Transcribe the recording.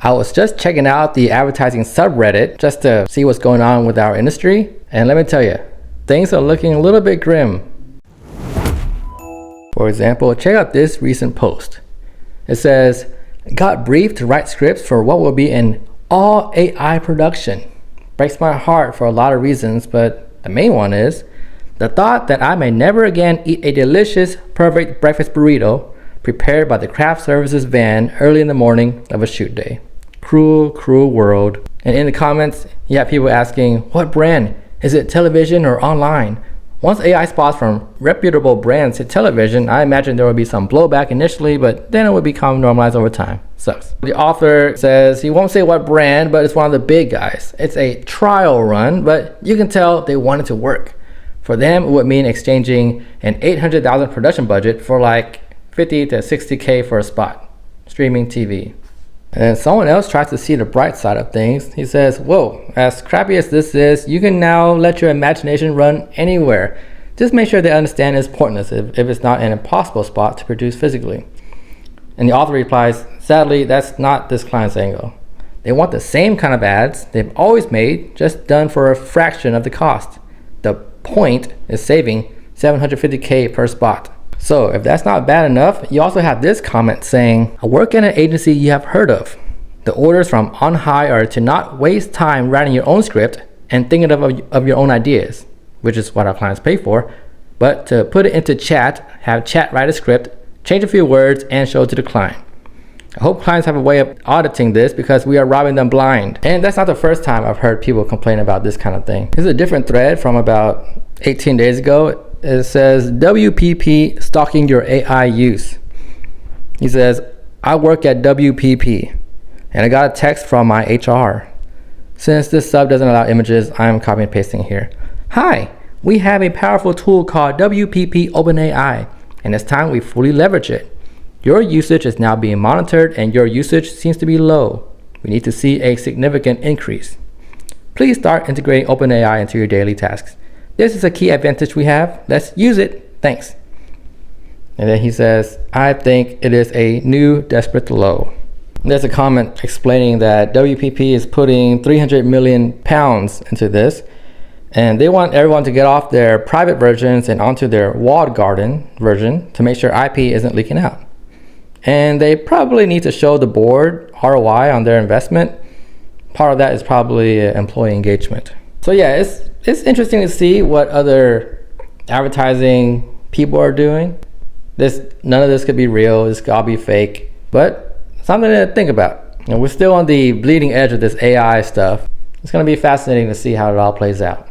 I was just checking out the advertising subreddit just to see what's going on with our industry, and let me tell you, things are looking a little bit grim. For example, check out this recent post. It says, got briefed to write scripts for what will be an all AI production. Breaks my heart for a lot of reasons, but the main one is the thought that I may never again eat a delicious, perfect breakfast burrito prepared by the craft services van early in the morning of a shoot day. Cruel, cruel world. And in the comments, you have people asking, what brand? Is it television or online? Once AI spots from reputable brands hit television, I imagine there will be some blowback initially, but then it will become normalized over time. Sucks. The author says he won't say what brand, but it's one of the big guys. It's a trial run, but you can tell they want it to work. For them, it would mean exchanging an $800,000 production budget for like 50 to 60K for a spot. Streaming TV. And someone else tries to see the bright side of things. He says, whoa, as crappy as this is, you can now let your imagination run anywhere. Just make sure they understand it's pointless if it's not an impossible spot to produce physically. And the author replies, sadly, that's not this client's angle. They want the same kind of ads they've always made, just done for a fraction of the cost. The point is saving $750K per spot. So if that's not bad enough, you also have this comment saying, I work in an agency you have heard of. The orders from on high are to not waste time writing your own script and thinking of your own ideas, which is what our clients pay for, but to put it into chat, have chat write a script, change a few words, and show it to the client. I hope clients have a way of auditing this because we are robbing them blind. And that's not the first time I've heard people complain about this kind of thing. This is a different thread from about 18 days ago. It says, WPP stalking your AI use. He says, I work at WPP and I got a text from my HR. Since this sub doesn't allow images, I'm copying and pasting here. Hi, we have a powerful tool called WPP OpenAI, and it's time we fully leverage it. Your usage is now being monitored and your usage seems to be low. We need to see a significant increase. Please start integrating OpenAI into your daily tasks. This is a key advantage we have. Let's use it. Thanks. And then he says, I think it is a new desperate low. There's a comment explaining that WPP is putting 300 million pounds into this, and they want everyone to get off their private versions and onto their walled garden version to make sure IP isn't leaking out. And they probably need to show the board ROI on their investment. Part of that is probably employee engagement. So yeah, it's interesting to see what other advertising people are doing. None of this could be real. This could all be fake, but something to think about. And we're still on the bleeding edge of this AI stuff. It's going to be fascinating to see how it all plays out.